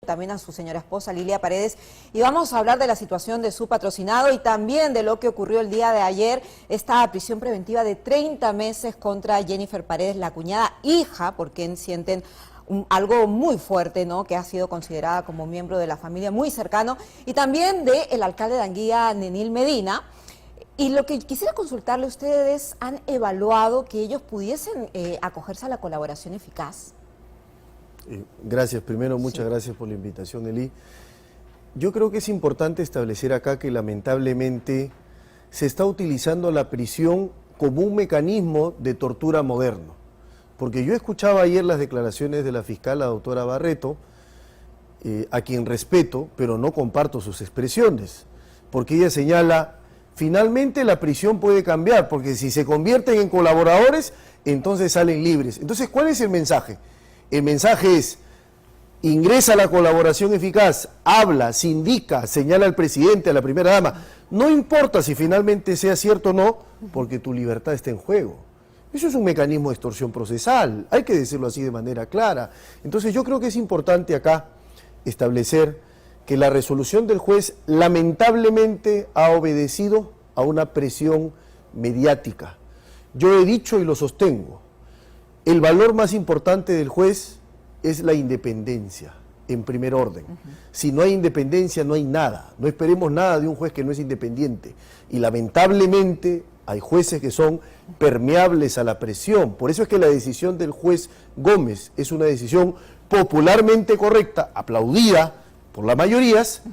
también a su señora esposa Lilia Paredes, y vamos a hablar de la situación de su patrocinado y también de lo que ocurrió el día de ayer, esta prisión preventiva de 30 meses contra Jennifer Paredes, la cuñada hija, porque sienten algo muy fuerte, ¿no?, que ha sido considerada como miembro de la familia muy cercano, y también del alcalde de Anguía, Nenil Medina. Y lo que quisiera consultarle, ¿ustedes han evaluado que ellos pudiesen acogerse a la colaboración eficaz? Gracias. Primero, muchas gracias por la invitación, Eli. Yo creo que es importante establecer acá que lamentablemente se está utilizando la prisión como un mecanismo de tortura moderno. Porque yo escuchaba ayer las declaraciones de la fiscal, la doctora Barreto, a quien respeto, pero no comparto sus expresiones, porque ella señala, finalmente la prisión puede cambiar, porque si se convierten en colaboradores, entonces salen libres. Entonces, ¿cuál es el mensaje? El mensaje es, ingresa a la colaboración eficaz, habla, sindica, señala al presidente, a la primera dama. No importa si finalmente sea cierto o no, porque tu libertad está en juego. Eso es un mecanismo de extorsión procesal, hay que decirlo así de manera clara. Entonces yo creo que es importante acá establecer que la resolución del juez lamentablemente ha obedecido a una presión mediática. Yo he dicho y lo sostengo, el valor más importante del juez es la independencia, en primer orden. Si no hay independencia, no hay nada. No esperemos nada de un juez que no es independiente. Y lamentablemente hay jueces que son permeables a la presión. Por eso es que la decisión del juez Gómez es una decisión popularmente correcta, aplaudida por las mayorías,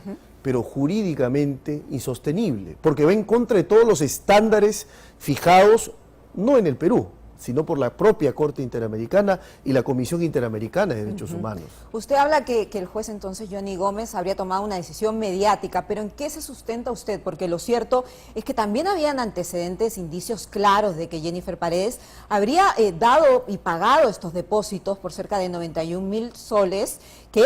pero jurídicamente insostenible, porque va en contra de todos los estándares fijados, no en el Perú, sino por la propia Corte Interamericana y la Comisión Interamericana de Derechos Humanos. Usted habla que el juez entonces, Johnny Gómez, habría tomado una decisión mediática, pero ¿en qué se sustenta usted? Porque lo cierto es que también habían antecedentes, indicios claros de que Jennifer Paredes habría dado y pagado estos depósitos por cerca de 91.000 soles que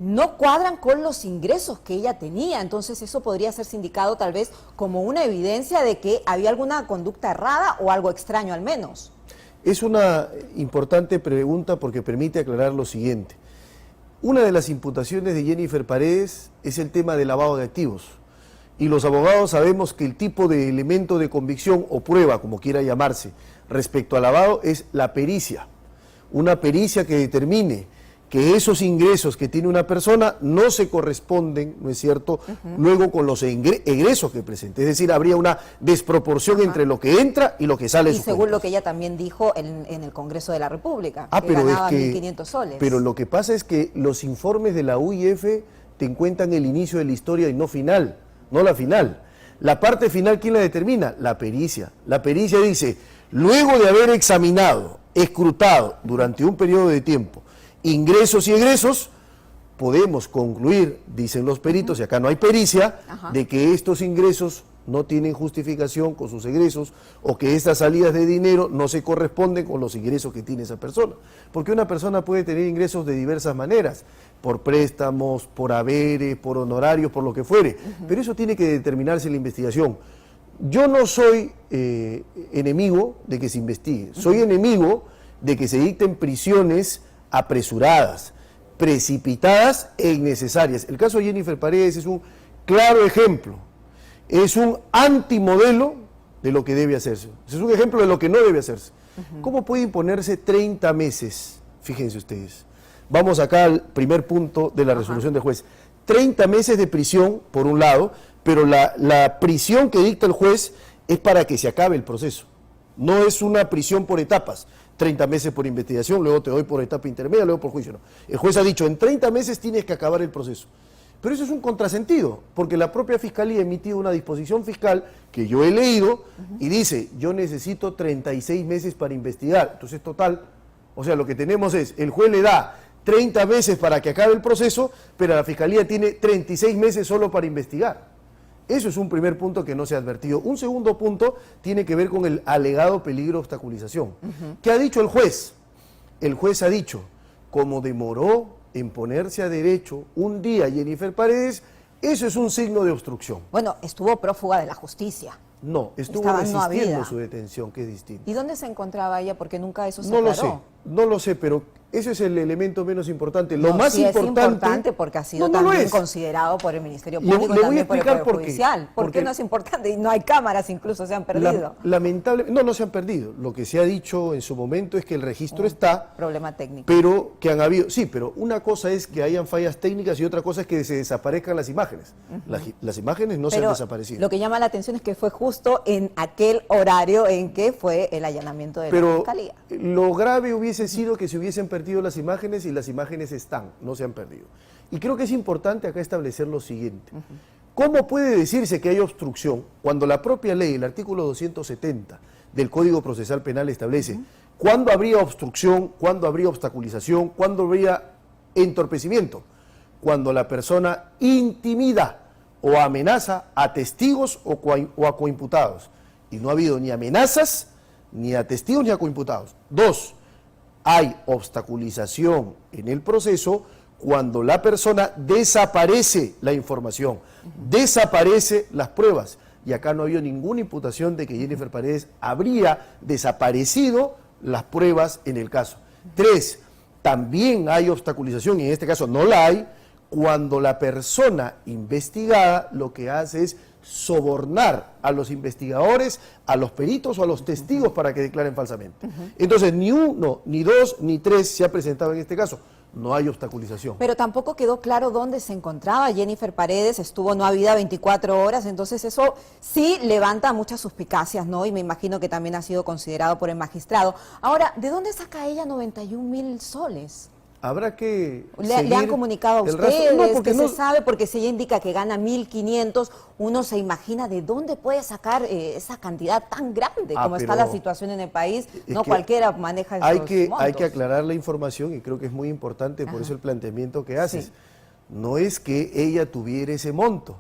no cuadran con los ingresos que ella tenía. Entonces eso podría ser sindicado tal vez como una evidencia de que había alguna conducta errada o algo extraño al menos. Es una importante pregunta porque permite aclarar lo siguiente. Una de las imputaciones de Jennifer Paredes es el tema del lavado de activos. Y los abogados sabemos que el tipo de elemento de convicción o prueba, como quiera llamarse, respecto al lavado es la pericia. Una pericia que determine que esos ingresos que tiene una persona no se corresponden, ¿no es cierto?, luego con los egresos que presenta. Es decir, habría una desproporción entre lo que entra y lo que sale de sus según cuentas. lo que ella también dijo en el Congreso de la República, que pero ganaba es que, 1.500 soles. Pero lo que pasa es que los informes de la UIF te cuentan el inicio de la historia y no final, no la final. La parte final, ¿quién la determina? La pericia. La pericia dice, luego de haber examinado, escrutado durante un periodo de tiempo, ingresos y egresos, podemos concluir, dicen los peritos, y acá no hay pericia, de que estos ingresos no tienen justificación con sus egresos o que estas salidas de dinero no se corresponden con los ingresos que tiene esa persona. Porque una persona puede tener ingresos de diversas maneras, por préstamos, por haberes, por honorarios, por lo que fuere, pero eso tiene que determinarse en la investigación. Yo no soy enemigo de que se investigue, soy enemigo de que se dicten prisiones apresuradas, precipitadas e innecesarias. El caso de Jennifer Paredes es un claro ejemplo, es un antimodelo de lo que debe hacerse, es un ejemplo de lo que no debe hacerse. ¿Cómo puede imponerse 30 meses? Fíjense ustedes, vamos acá al primer punto de la resolución del juez. 30 meses de prisión, por un lado, pero la prisión que dicta el juez es para que se acabe el proceso, no es una prisión por etapas. 30 meses por investigación, luego te doy por etapa intermedia, luego por juicio. No. El juez ha dicho, en 30 meses tienes que acabar el proceso. Pero eso es un contrasentido, porque la propia Fiscalía ha emitido una disposición fiscal que yo he leído y dice, yo necesito 36 meses para investigar. Entonces, total, o sea, lo que tenemos es, el juez le da 30 meses para que acabe el proceso, pero la Fiscalía tiene 36 meses solo para investigar. Eso es un primer punto que no se ha advertido. Un segundo punto tiene que ver con el alegado peligro de obstaculización. ¿Qué ha dicho el juez? El juez ha dicho, como demoró en ponerse a derecho un día Jennifer Paredes, eso es un signo de obstrucción. Bueno, estuvo prófuga de la justicia. No, estuvo resistiendo su detención, que es distinto. ¿Y dónde se encontraba ella? Porque nunca eso se aclaró. aclaró. No lo sé, pero Ese es el elemento menos importante. Lo No, más sí importante... es importante porque ha sido No lo también es. considerado por el Ministerio Le Público y voy a también por el explicar Poder por qué. Judicial. ¿Por Porque- qué no es importante? Y no hay cámaras, incluso se han perdido. Lamentable, no se han perdido. Lo que se ha dicho en su momento es que el registro está, Problema técnico. pero que han habido... Sí, pero una cosa es que hayan fallas técnicas y otra cosa es que se desaparezcan las imágenes. Las imágenes no se han Pero desaparecido. lo que llama la atención es que fue justo en aquel horario en que fue el allanamiento de la Pero Fiscalía. lo grave hubiese sido que se hubiesen perdido las imágenes y las imágenes están, no se han perdido. Y creo que es importante acá establecer lo siguiente. ¿Cómo puede decirse que hay obstrucción cuando la propia ley, el artículo 270 del Código Procesal Penal establece cuándo habría obstrucción, cuándo habría obstaculización, cuándo habría entorpecimiento? Cuando la persona intimida o amenaza a testigos o a coimputados. Y no ha habido ni amenazas, ni a testigos ni a coimputados. 2, hay obstaculización en el proceso cuando la persona desaparece la información, desaparece las pruebas. Y acá no ha habido ninguna imputación de que Jennifer Paredes habría desaparecido las pruebas en el caso. 3, también hay obstaculización, y en este caso no la hay, cuando la persona investigada lo que hace es sobornar a los investigadores, a los peritos o a los testigos para que declaren falsamente. Entonces, ni 1, ni 2, ni 3 se ha presentado en este caso. No hay obstaculización. Pero tampoco quedó claro dónde se encontraba Jennifer Paredes, estuvo no habida 24 horas, entonces eso sí levanta muchas suspicacias, ¿no? Y me imagino que también ha sido considerado por el magistrado. Ahora, ¿de dónde saca ella 91.000 soles? Habrá que ¿Le han seguir comunicado a el ustedes? rastro. No, porque ¿Qué no, se sabe? Porque si ella indica que gana 1.500, uno se imagina de dónde puede sacar esa cantidad tan grande como está pero la situación en el país. es No que cualquiera maneja esos hay que montos. aclarar la información y creo que es muy importante, por eso el planteamiento que haces. Sí. No es que ella tuviera ese monto,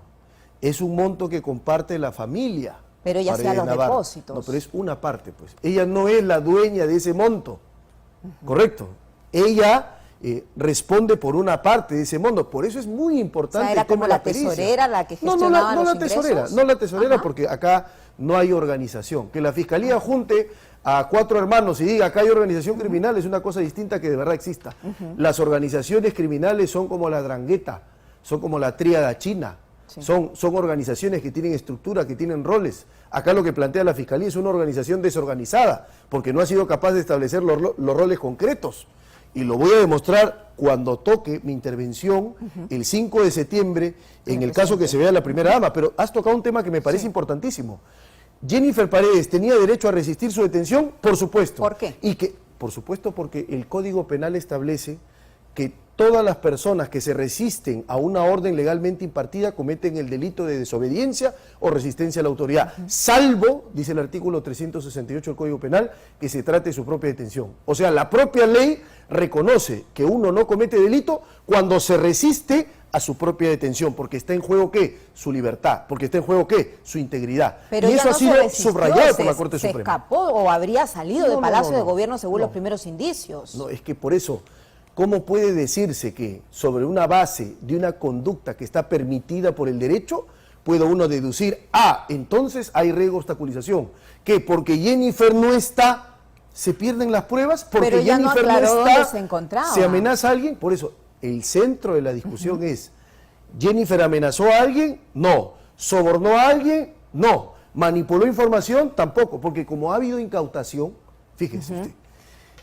es un monto que comparte la familia. Pero ella hacía Paredes los Navarro. depósitos. No, pero es una parte, pues. Ella no es la dueña de ese monto, ¿correcto? Ella responde por una parte de ese monto, por eso es muy importante. O sea, era el tema como de la pericia. tesorera la que No, gestionaba no los la tesorera, ingresos. no la tesorera, Ajá. porque acá no hay organización. Que la fiscalía junte a 4 hermanos y diga acá hay organización criminal es una cosa distinta que de verdad exista. Las organizaciones criminales son como la Drangheta, son como la Tríada China, Sí. son organizaciones que tienen estructura, que tienen roles. Acá lo que plantea la fiscalía es una organización desorganizada, porque no ha sido capaz de establecer los roles concretos. Y lo voy a demostrar cuando toque mi intervención el 5 de septiembre, en el caso que se vea la primera dama. Pero has tocado un tema que me parece importantísimo. ¿Jennifer Paredes tenía derecho a resistir su detención? Por supuesto. ¿Por qué? Por supuesto, porque el Código Penal establece que todas las personas que se resisten a una orden legalmente impartida cometen el delito de desobediencia o resistencia a la autoridad, salvo, dice el artículo 368 del Código Penal, que se trate de su propia detención. O sea, la propia ley reconoce que uno no comete delito cuando se resiste a su propia detención, porque está en juego ¿qué? Su libertad, porque está en juego ¿qué? Su integridad. Pero y ella eso no ha sido se resistió, subrayado por la Corte se Suprema. escapó o habría salido No, del no, Palacio no, de no. Gobierno según No. los primeros indicios. No, es que por eso, ¿cómo puede decirse que sobre una base de una conducta que está permitida por el derecho, puede uno deducir, entonces hay riesgo de obstaculización? ¿Qué? Porque Jennifer no está, se pierden las pruebas, porque Pero ella no Jennifer no aclaró está, dónde se encontraba. se amenaza a alguien. Por eso, el centro de la discusión es, ¿Jennifer amenazó a alguien? No. ¿Sobornó a alguien? No. ¿Manipuló información? Tampoco, porque como ha habido incautación, fíjese usted,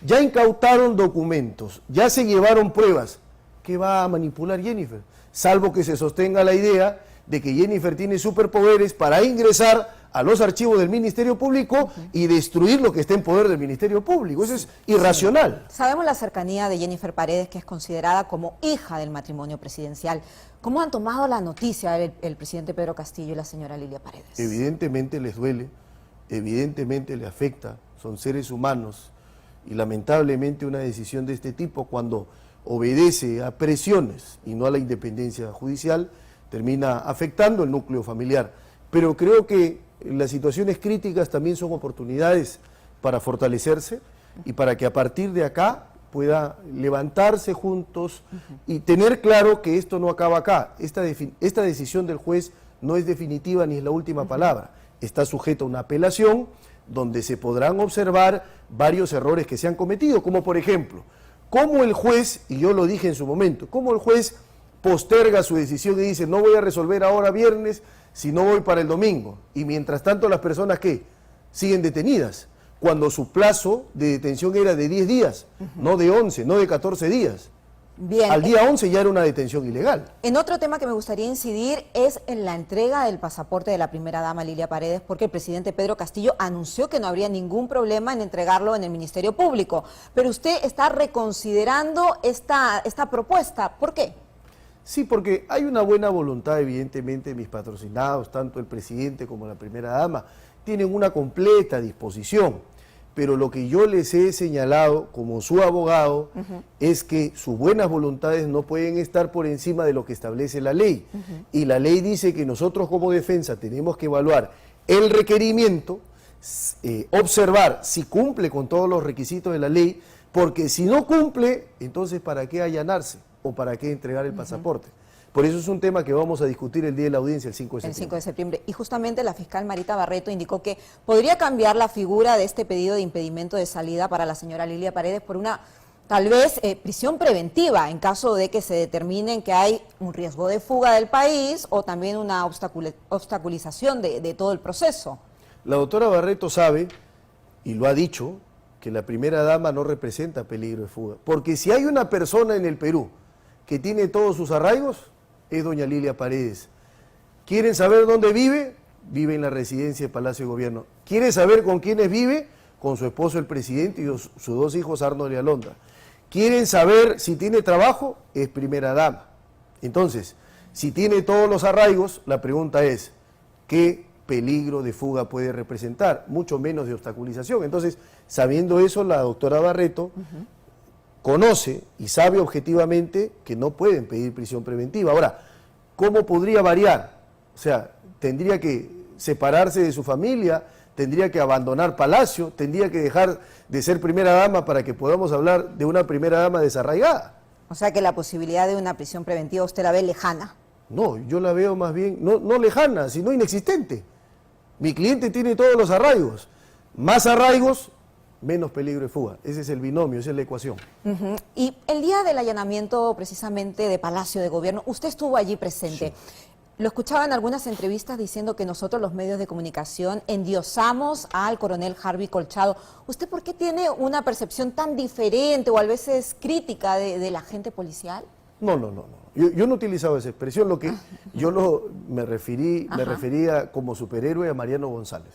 ya incautaron documentos, ya se llevaron pruebas. ¿Qué va a manipular Jennifer? Salvo que se sostenga la idea de que Jennifer tiene superpoderes para ingresar a los archivos del Ministerio Público y destruir lo que está en poder del Ministerio Público. Eso es irracional. Sabemos la cercanía de Jennifer Paredes, que es considerada como hija del matrimonio presidencial. ¿Cómo han tomado la noticia el presidente Pedro Castillo y la señora Lilia Paredes? Evidentemente les duele, evidentemente les afecta, son seres humanos y lamentablemente una decisión de este tipo, cuando obedece a presiones y no a la independencia judicial, termina afectando el núcleo familiar. Pero creo que las situaciones críticas también son oportunidades para fortalecerse y para que a partir de acá pueda levantarse juntos y tener claro que esto no acaba acá. Esta decisión del juez no es definitiva ni es la última palabra. Está sujeta a una apelación donde se podrán observar varios errores que se han cometido, como por ejemplo, cómo el juez, y yo lo dije en su momento, cómo el juez posterga su decisión y dice, no voy a resolver ahora viernes, si no voy para el domingo. Y mientras tanto las personas que siguen detenidas, cuando su plazo de detención era de 10 días, no de 11, no de 14 días. Bien. Al día 11 ya era una detención ilegal. En otro tema que me gustaría incidir es en la entrega del pasaporte de la primera dama Lilia Paredes, porque el presidente Pedro Castillo anunció que no habría ningún problema en entregarlo en el Ministerio Público. Pero usted está reconsiderando esta propuesta. ¿Por qué? Sí, porque hay una buena voluntad, evidentemente, mis patrocinados, tanto el presidente como la primera dama, tienen una completa disposición. Pero lo que yo les he señalado como su abogado es que sus buenas voluntades no pueden estar por encima de lo que establece la ley. Y la ley dice que nosotros como defensa tenemos que evaluar el requerimiento, observar si cumple con todos los requisitos de la ley, porque si no cumple, entonces ¿para qué allanarse o para qué entregar el pasaporte? Por eso es un tema que vamos a discutir el día de la audiencia, el 5 de septiembre. El 5 de septiembre. Y justamente la fiscal Marita Barreto indicó que podría cambiar la figura de este pedido de impedimento de salida para la señora Lilia Paredes por una, tal vez, prisión preventiva en caso de que se determine que hay un riesgo de fuga del país o también una obstaculización de todo el proceso. La doctora Barreto sabe, y lo ha dicho, que la primera dama no representa peligro de fuga. Porque si hay una persona en el Perú que tiene todos sus arraigos, es doña Lilia Paredes. ¿Quieren saber dónde vive? Vive en la residencia de Palacio de Gobierno. ¿Quieren saber con quiénes vive? Con su esposo el presidente y sus dos hijos Arnold y Alondra. ¿Quieren saber si tiene trabajo? Es primera dama. Entonces, si tiene todos los arraigos, la pregunta es, ¿qué peligro de fuga puede representar? Mucho menos de obstaculización. Entonces, sabiendo eso, la doctora Barreto conoce y sabe objetivamente que no pueden pedir prisión preventiva. Ahora, ¿cómo podría variar? O sea, tendría que separarse de su familia, tendría que abandonar Palacio, tendría que dejar de ser primera dama para que podamos hablar de una primera dama desarraigada. O sea que la posibilidad de una prisión preventiva usted la ve lejana. No, yo la veo más bien, no lejana, sino inexistente. Mi cliente tiene todos los arraigos. Más arraigos, menos peligro de fuga. Ese es el binomio, esa es la ecuación. Y el día del allanamiento precisamente de Palacio de Gobierno, usted estuvo allí presente. Sí. Lo escuchaba en algunas entrevistas diciendo que nosotros los medios de comunicación endiosamos al coronel Harvey Colchado. ¿Usted por qué tiene una percepción tan diferente o a veces crítica de la agente policial? No. Yo no he utilizado esa expresión. Lo que me refería como superhéroe a Mariano González,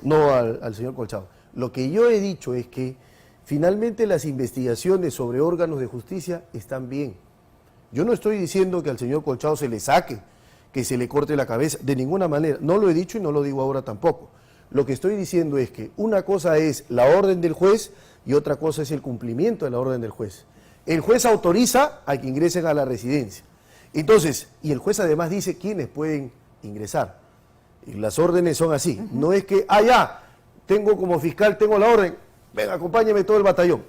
no al señor Colchado. Lo que yo he dicho es que finalmente las investigaciones sobre órganos de justicia están bien. Yo no estoy diciendo que al señor Colchado se le saque, que se le corte la cabeza, de ninguna manera. No lo he dicho y no lo digo ahora tampoco. Lo que estoy diciendo es que una cosa es la orden del juez y otra cosa es el cumplimiento de la orden del juez. El juez autoriza a que ingresen a la residencia. Entonces, y el juez además dice quiénes pueden ingresar. Y las órdenes son así. No es que, ya, tengo como fiscal, tengo la orden, venga, acompáñeme todo el batallón.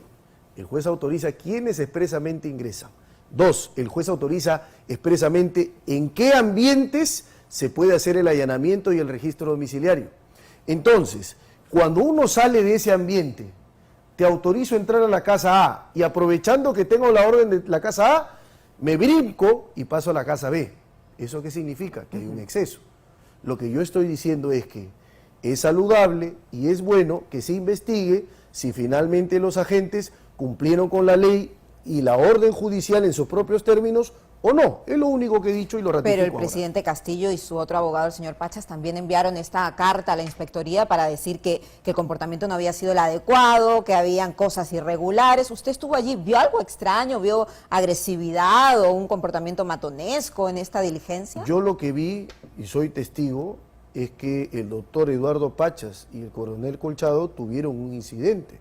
El juez autoriza quiénes expresamente ingresan. 2, el juez autoriza expresamente en qué ambientes se puede hacer el allanamiento y el registro domiciliario. Entonces, cuando uno sale de ese ambiente, te autorizo a entrar a la casa A y aprovechando que tengo la orden de la casa A, me brinco y paso a la casa B. ¿Eso qué significa? Que hay un exceso. Lo que yo estoy diciendo es que es saludable y es bueno que se investigue si finalmente los agentes cumplieron con la ley y la orden judicial en sus propios términos o no. Es lo único que he dicho y lo ratifico. Pero el presidente Castillo y su otro abogado, el señor Pachas, también enviaron esta carta a la inspectoría para decir que el comportamiento no había sido el adecuado, que habían cosas irregulares. ¿Usted estuvo allí? ¿Vio algo extraño? ¿Vio agresividad o un comportamiento matonesco en esta diligencia? Yo lo que vi, y soy testigo, es que el doctor Eduardo Pachas y el coronel Colchado tuvieron un incidente.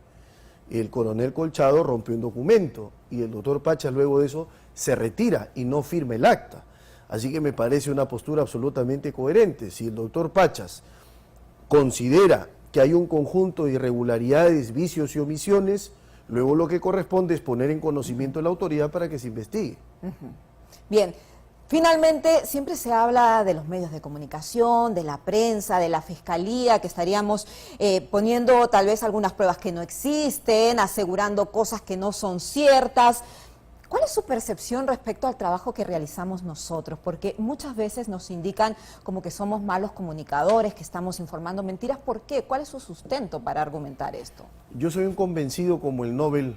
El coronel Colchado rompió un documento y el doctor Pachas luego de eso se retira y no firma el acta. Así que me parece una postura absolutamente coherente. Si el doctor Pachas considera que hay un conjunto de irregularidades, vicios y omisiones, luego lo que corresponde es poner en conocimiento a la autoridad para que se investigue. Bien. Finalmente, siempre se habla de los medios de comunicación, de la prensa, de la fiscalía, que estaríamos poniendo tal vez algunas pruebas que no existen, asegurando cosas que no son ciertas. ¿Cuál es su percepción respecto al trabajo que realizamos nosotros? Porque muchas veces nos indican como que somos malos comunicadores, que estamos informando mentiras. ¿Por qué? ¿Cuál es su sustento para argumentar esto? Yo soy un convencido como el Nobel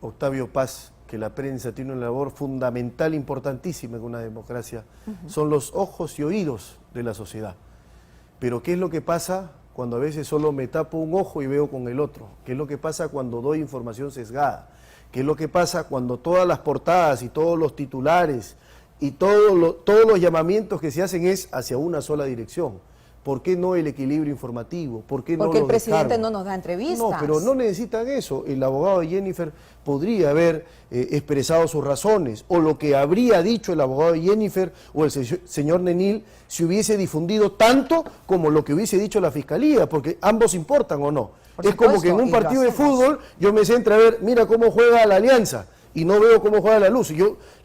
Octavio Paz, que la prensa tiene una labor fundamental, importantísima en una democracia. Son los ojos y oídos de la sociedad. Pero ¿qué es lo que pasa cuando a veces solo me tapo un ojo y veo con el otro? ¿Qué es lo que pasa cuando doy información sesgada? ¿Qué es lo que pasa cuando todas las portadas y todos los titulares y todos los llamamientos que se hacen es hacia una sola dirección? ¿Por qué no el equilibrio informativo? ¿Por qué Porque no el presidente descargo? no nos da entrevistas. No, pero no necesitan eso. El abogado de Jennifer podría haber expresado sus razones, o lo que habría dicho el abogado de Jennifer o el señor Nenil se hubiese difundido tanto como lo que hubiese dicho la fiscalía, porque ambos importan o no. Es como que en un partido de fútbol yo me centro a ver, mira cómo juega la Alianza, y no veo cómo juega la Luz,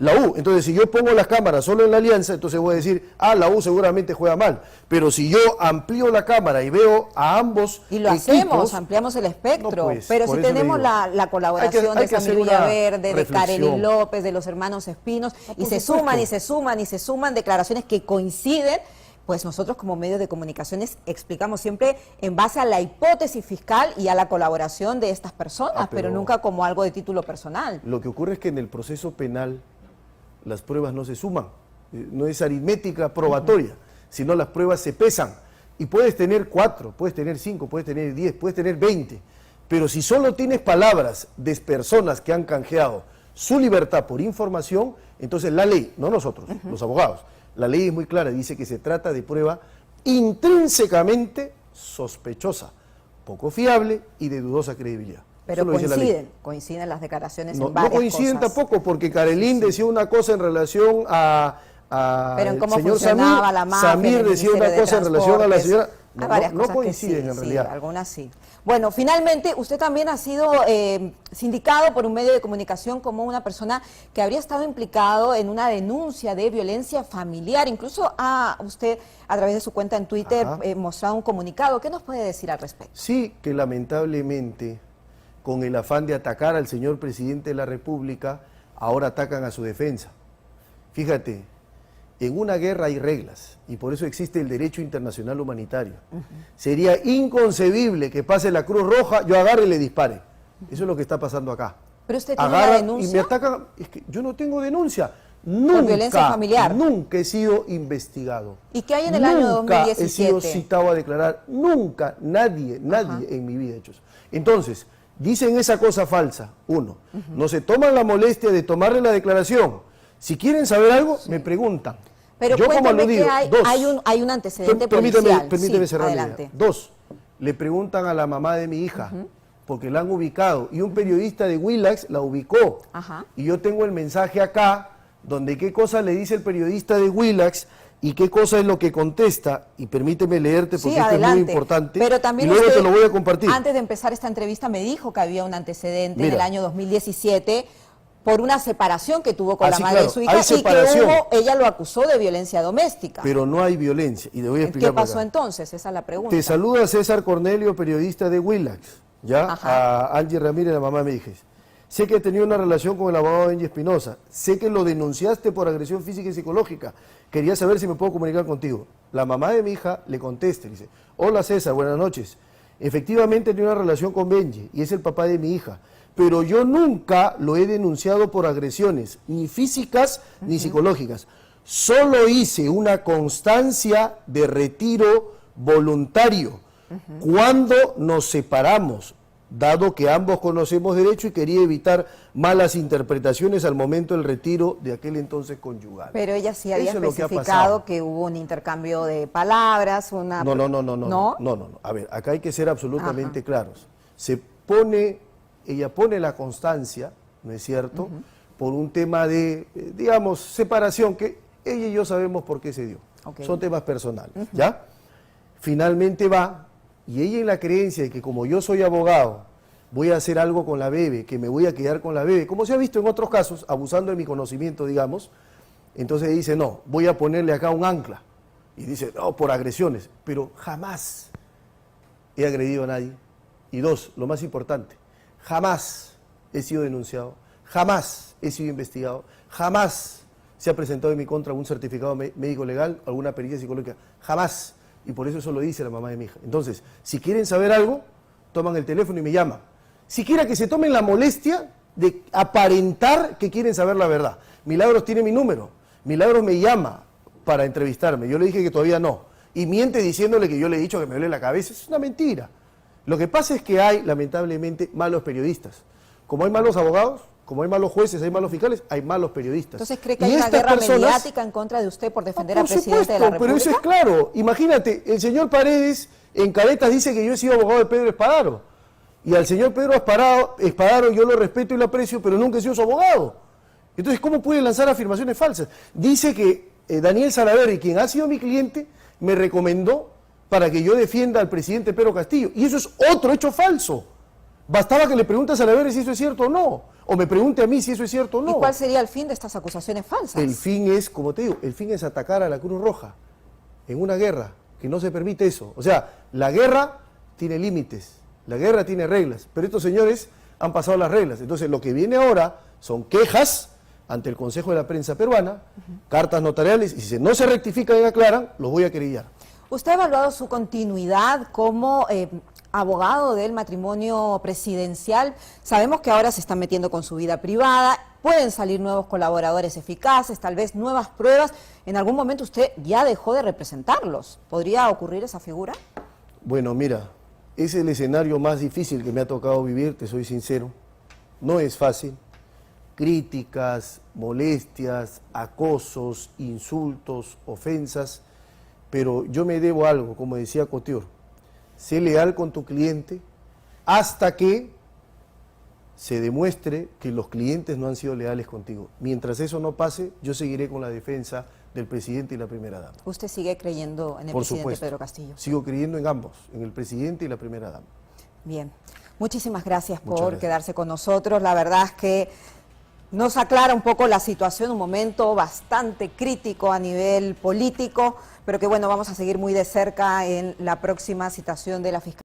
la U. Entonces, si yo pongo las cámaras solo en la Alianza, entonces voy a decir, la U seguramente juega mal. Pero si yo amplío la cámara y veo a ambos y lo equipos, hacemos, ampliamos el espectro. No, pues, pero si tenemos la colaboración de Samir Villaverde, de Karely López, de los hermanos Espinos, y se suman y se suman y se suman declaraciones que coinciden, pues nosotros como medios de comunicaciones explicamos siempre en base a la hipótesis fiscal y a la colaboración de estas personas, pero nunca como algo de título personal. Lo que ocurre es que en el proceso penal las pruebas no se suman, no es aritmética probatoria, sino las pruebas se pesan. Y puedes tener 4, puedes tener 5, puedes tener 10, puedes tener 20, pero si solo tienes palabras de personas que han canjeado su libertad por información, entonces la ley, no nosotros, los abogados, la ley es muy clara, dice que se trata de prueba intrínsecamente sospechosa, poco fiable y de dudosa credibilidad. Pero coinciden las declaraciones en varias cosas. No coinciden tampoco, porque Karelín decía una cosa en relación a pero en cómo señor funcionaba la mafia, Samir decía una cosa en relación a la señora. No coinciden en realidad. Sí, algunas sí. Bueno, finalmente usted también ha sido sindicado por un medio de comunicación como una persona que habría estado implicado en una denuncia de violencia familiar. Incluso usted, a través de su cuenta en Twitter, mostrado un comunicado. ¿Qué nos puede decir al respecto? Sí, que lamentablemente, con el afán de atacar al señor presidente de la República, ahora atacan a su defensa. Fíjate, en una guerra hay reglas y por eso existe el derecho internacional humanitario. Sería inconcebible que pase la Cruz Roja, yo agarre y le dispare. Eso es lo que está pasando acá. Pero usted tiene una denuncia. Y me atacan. Es que yo no tengo denuncia. Nunca, por violencia familiar. Nunca he sido investigado. ¿Y qué hay en el año 2017? Nunca he sido citado a declarar. Nunca, nadie en mi vida ha hecho eso. Entonces, dicen esa cosa falsa. Uno, no se toman la molestia de tomarle la declaración. Si quieren saber algo, me preguntan. Pero yo como aludido, hay un antecedente policial. Permíteme cerrar la adelante. idea. 2, le preguntan a la mamá de mi hija, porque la han ubicado, y un periodista de Willax la ubicó. Y yo tengo el mensaje acá, donde qué cosa le dice el periodista de Willax y qué cosa es lo que contesta, y permíteme leerte porque esto es muy importante, pero también y luego usted, te lo voy a compartir. Antes de empezar esta entrevista me dijo que había un antecedente en el año 2017 por una separación que tuvo con la madre de su hija y que ella lo acusó de violencia doméstica. Pero no hay violencia, y le voy a explicar. ¿Qué pasó entonces? Esa es la pregunta. Te saluda César Cornelio, periodista de Willax, ¿ya? A Angie Ramírez, la mamá me dije. Sé que he tenido una relación con el abogado Angie Espinosa, sé que lo denunciaste por agresión física y psicológica, quería saber si me puedo comunicar contigo. La mamá de mi hija le contesta, le dice, hola César, buenas noches. Efectivamente tenía una relación con Benji y es el papá de mi hija, pero yo nunca lo he denunciado por agresiones, ni físicas ni psicológicas. Solo hice una constancia de retiro voluntario cuando nos separamos, dado que ambos conocemos derecho y quería evitar malas interpretaciones al momento del retiro de aquel entonces conyugal. Pero ella sí había especificado que hubo un intercambio de palabras, una... No. A ver, acá hay que ser absolutamente claros. Ella pone la constancia, ¿no es cierto?, por un tema de, digamos, separación, que ella y yo sabemos por qué se dio. Son temas personales, ¿ya? Finalmente va, y ella en la creencia de que como yo soy abogado, voy a hacer algo con la bebé, que me voy a quedar con la bebé, como se ha visto en otros casos, abusando de mi conocimiento, digamos, Entonces dice, no, voy a ponerle acá un ancla. Y dice, no, por agresiones. Pero jamás he agredido a nadie. Y dos, lo más importante, jamás he sido denunciado, jamás he sido investigado, jamás se ha presentado en mi contra un certificado médico legal, alguna pericia psicológica, jamás. Y por eso lo dice la mamá de mi hija. Entonces, si quieren saber algo, toman el teléfono y me llaman. Siquiera que se tomen la molestia de aparentar que quieren saber la verdad. Milagros tiene mi número, Milagros me llama para entrevistarme, yo le dije que todavía no, y miente diciéndole que yo le he dicho que me duele la cabeza, es una mentira. Lo que pasa es que hay, lamentablemente, malos periodistas. Como hay malos abogados, como hay malos jueces, hay malos fiscales, hay malos periodistas. Entonces, ¿cree que hay una guerra mediática en contra de usted por defender al presidente de la República? Pero eso es claro. Imagínate, el señor Paredes en Caretas dice que yo he sido abogado de Pedro Espadaro. Y al señor Pedro Espadaro yo lo respeto y lo aprecio, pero nunca he sido su abogado. Entonces, ¿cómo puede lanzar afirmaciones falsas? Dice que Daniel Salaverry, quien ha sido mi cliente, me recomendó para que yo defienda al presidente Pedro Castillo. Y eso es otro hecho falso. Bastaba que le pregunte a Salaverry si eso es cierto o no. O me pregunte a mí si eso es cierto o no. ¿Y cuál sería el fin de estas acusaciones falsas? El fin es, como te digo, el fin es atacar a la Cruz Roja en una guerra, que no se permite eso. O sea, la guerra tiene límites, la guerra tiene reglas, pero estos señores han pasado las reglas. Entonces, lo que viene ahora son quejas ante el Consejo de la Prensa Peruana, cartas notariales, y si no se rectifican y aclaran, los voy a querellar. ¿Usted ha evaluado su continuidad como abogado del matrimonio presidencial? Sabemos que ahora se están metiendo con su vida privada, pueden salir nuevos colaboradores eficaces, tal vez nuevas pruebas. En algún momento usted ya dejó de representarlos. ¿Podría ocurrir esa figura? Bueno, mira, es el escenario más difícil que me ha tocado vivir, te soy sincero. No es fácil. Críticas, molestias, acosos, insultos, ofensas, pero yo me debo algo, como decía Couture, sé leal con tu cliente hasta que se demuestre que los clientes no han sido leales contigo. Mientras eso no pase, yo seguiré con la defensa del presidente y la primera dama. ¿Usted sigue creyendo en el presidente Pedro Castillo? Sigo creyendo en ambos, en el presidente y la primera dama. Bien, muchísimas gracias por quedarse con nosotros. La verdad es que nos aclara un poco la situación, un momento bastante crítico a nivel político, pero que bueno, vamos a seguir muy de cerca en la próxima citación de la Fiscalía.